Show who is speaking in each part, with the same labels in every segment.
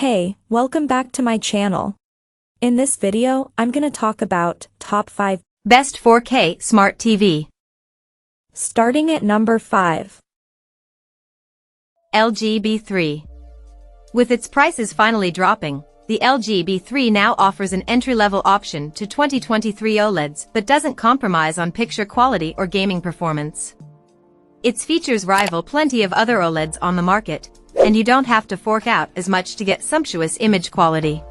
Speaker 1: Hey, welcome back to my channel. In this video, I'm gonna talk about top 5
Speaker 2: best 4K smart TV.
Speaker 1: Starting at number 5.
Speaker 2: LG B3. With its prices finally dropping, the LG B3 now offers an entry-level option to 2023 OLEDs but doesn't compromise on picture quality or gaming performance. Its features rival plenty of other OLEDs on the market, and you don't have to fork out as much to get sumptuous image quality.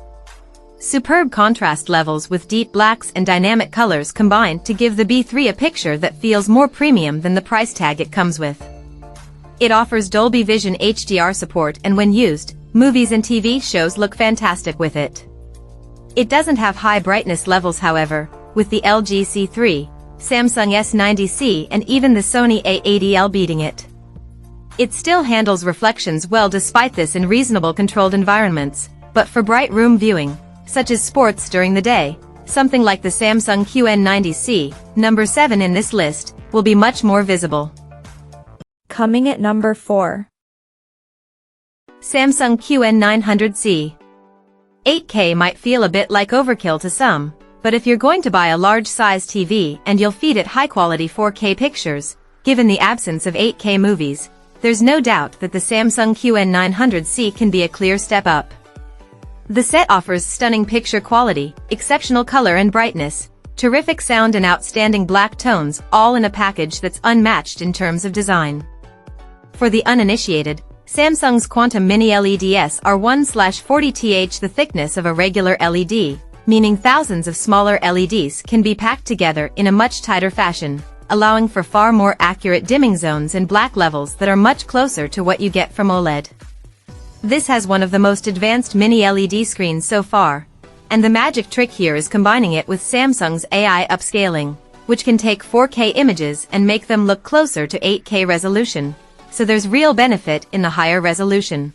Speaker 2: Superb contrast levels with deep blacks and dynamic colors combine to give the B3 a picture that feels more premium than the price tag it comes with. It offers Dolby Vision HDR support, and when used, movies and TV shows look fantastic with it. It doesn't have high brightness levels, however, with the LG C3, Samsung S90C and even the Sony A80L beating it. It still handles reflections well despite this in reasonable controlled environments, but for bright room viewing, such as sports during the day, something like the Samsung QN90C, number 7 in this list, will be much more visible.
Speaker 1: Coming at number 4.
Speaker 2: Samsung QN900C. 8K might feel a bit like overkill to some, but if you're going to buy a large-size TV and you'll feed it high-quality 4K pictures, given the absence of 8K movies, there's no doubt that the Samsung QN900C can be a clear step up. The set offers stunning picture quality, exceptional color and brightness, terrific sound and outstanding black tones, all in a package that's unmatched in terms of design. For the uninitiated, Samsung's Quantum Mini LEDs are 1/40th the thickness of a regular LED, meaning thousands of smaller LEDs can be packed together in a much tighter fashion, allowing for far more accurate dimming zones and black levels that are much closer to what you get from OLED. This has one of the most advanced mini LED screens so far, and the magic trick here is combining it with Samsung's AI upscaling, which can take 4K images and make them look closer to 8K resolution, so there's real benefit in the higher resolution.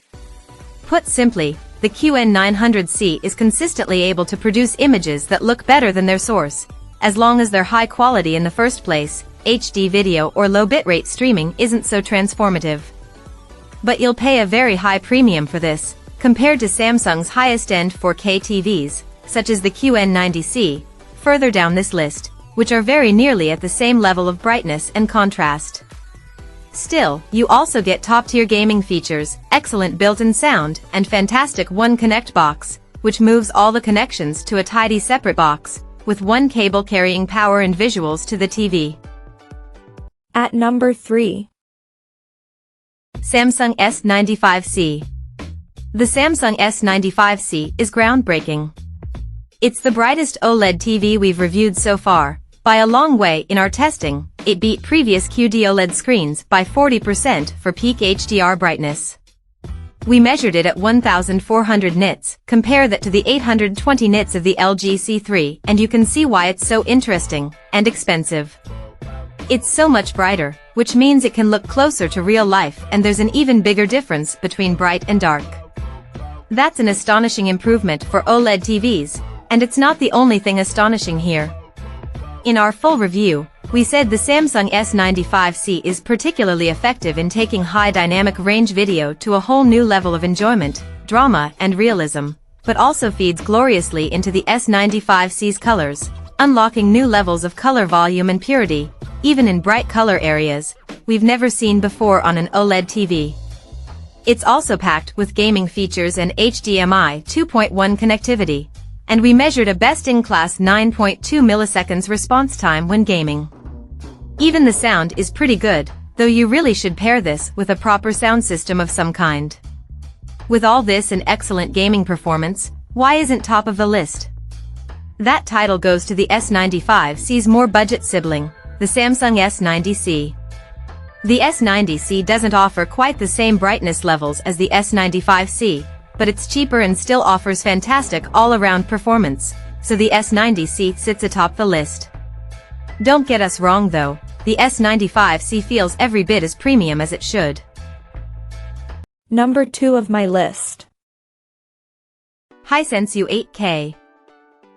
Speaker 2: Put simply, the QN900C is consistently able to produce images that look better than their source, as long as they're high quality in the first place. HD video or low bitrate streaming isn't so transformative. But you'll pay a very high premium for this, compared to Samsung's highest-end 4K TVs, such as the QN90C, further down this list, which are very nearly at the same level of brightness and contrast. Still, you also get top-tier gaming features, excellent built-in sound, and fantastic One Connect box, which moves all the connections to a tidy separate box, with one cable carrying power and visuals to the TV.
Speaker 1: At number 3.
Speaker 2: Samsung S95C. The Samsung S95C is groundbreaking. It's the brightest OLED TV we've reviewed so far. By a long way in our testing, it beat previous QD OLED screens by 40% for peak HDR brightness. We measured it at 1400 nits, compare that to the 820 nits of the LG C3, and you can see why it's so interesting and expensive. It's so much brighter, which means it can look closer to real life, and there's an even bigger difference between bright and dark. That's an astonishing improvement for OLED TVs, and it's not the only thing astonishing here. In our full review, we said the Samsung S95C is particularly effective in taking high dynamic range video to a whole new level of enjoyment, drama, and realism, but also feeds gloriously into the S95C's colors, unlocking new levels of color volume and purity, even in bright color areas, we've never seen before on an OLED TV. It's also packed with gaming features and HDMI 2.1 connectivity, and we measured a best-in-class 9.2 milliseconds response time when gaming. Even the sound is pretty good, though you really should pair this with a proper sound system of some kind. With all this and excellent gaming performance, why isn't top of the list? That title goes to the S95C's more budget sibling, the Samsung S90C. The S90C doesn't offer quite the same brightness levels as the S95C, but it's cheaper and still offers fantastic all-around performance, so the S90C sits atop the list. Don't get us wrong though, the S95C feels every bit as premium as it should.
Speaker 1: Number 2 of my list.
Speaker 2: Hisense U8K.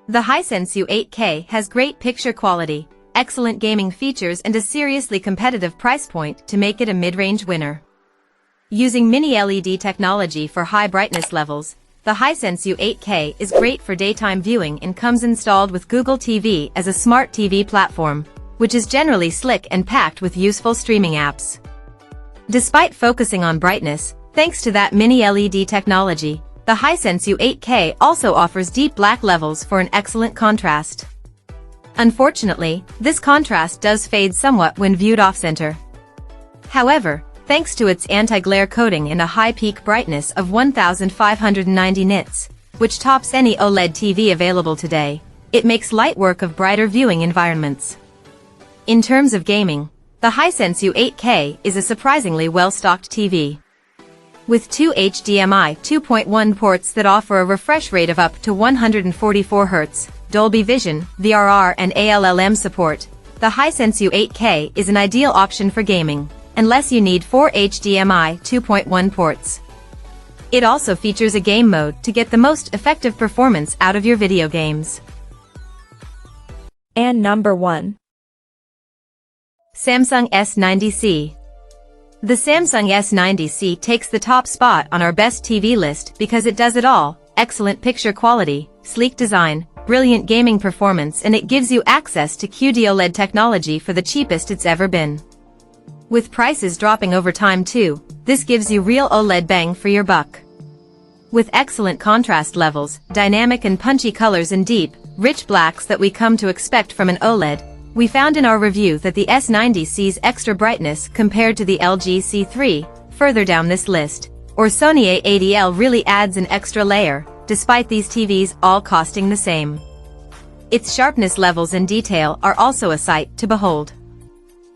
Speaker 2: The Hisense U8K has great picture quality, excellent gaming features and a seriously competitive price point to make it a mid-range winner. Using mini LED technology for high brightness levels, the Hisense U8K is great for daytime viewing and comes installed with Google TV as a smart TV platform, which is generally slick and packed with useful streaming apps. Despite focusing on brightness, thanks to that mini LED technology, the Hisense U8K also offers deep black levels for an excellent contrast. Unfortunately, this contrast does fade somewhat when viewed off-center. However, thanks to its anti-glare coating and a high peak brightness of 1590 nits, which tops any OLED TV available today, it makes light work of brighter viewing environments. In terms of gaming, the Hisense U8K is a surprisingly well-stocked TV. With two HDMI 2.1 ports that offer a refresh rate of up to 144 Hz, Dolby Vision, VRR and ALLM support, the Hisense U8K is an ideal option for gaming, unless you need 4 HDMI 2.1 ports. It also features a game mode to get the most effective performance out of your video games.
Speaker 1: And number 1.
Speaker 2: Samsung S90C. The Samsung S90C takes the top spot on our best TV list because it does it all: excellent picture quality, sleek design, brilliant gaming performance, and it gives you access to QD-OLED technology for the cheapest it's ever been. With prices dropping over time too, this gives you real OLED bang for your buck. With excellent contrast levels, dynamic and punchy colors and deep, rich blacks that we come to expect from an OLED, we found in our review that the S90C's extra brightness compared to the LG C3, further down this list, or Sony A80L really adds an extra layer, despite these TVs all costing the same. Its sharpness levels and detail are also a sight to behold.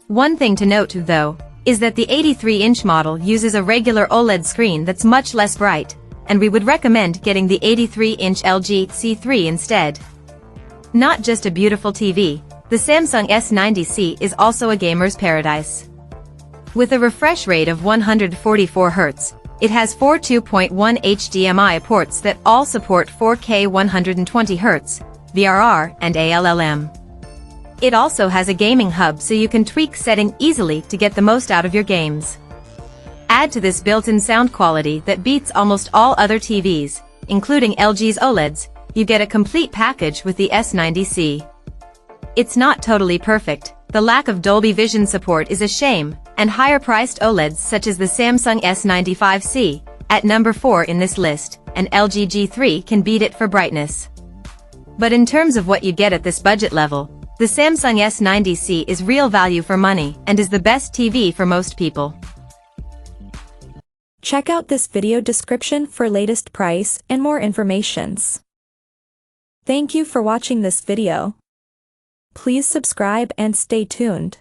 Speaker 2: One thing to note, though, is that the 83-inch model uses a regular OLED screen that's much less bright, and we would recommend getting the 83-inch LG C3 instead. Not just a beautiful TV, the Samsung S90C is also a gamer's paradise. With a refresh rate of 144 Hz, it has 4 2.1 HDMI ports that all support 4K 120 Hz, VRR, and ALLM. It also has a gaming hub so you can tweak settings easily to get the most out of your games. Add to this built-in sound quality that beats almost all other TVs, including LG's OLEDs, you get a complete package with the S90C. It's not totally perfect, the lack of Dolby Vision support is a shame, and higher-priced OLEDs such as the Samsung S95C, at number 4 in this list, and LG G3 can beat it for brightness. But in terms of what you get at this budget level, the Samsung S90C is real value for money and is the best TV for most people.
Speaker 1: Check out this video description for latest price and more informations. Thank you for watching this video. Please subscribe and stay tuned.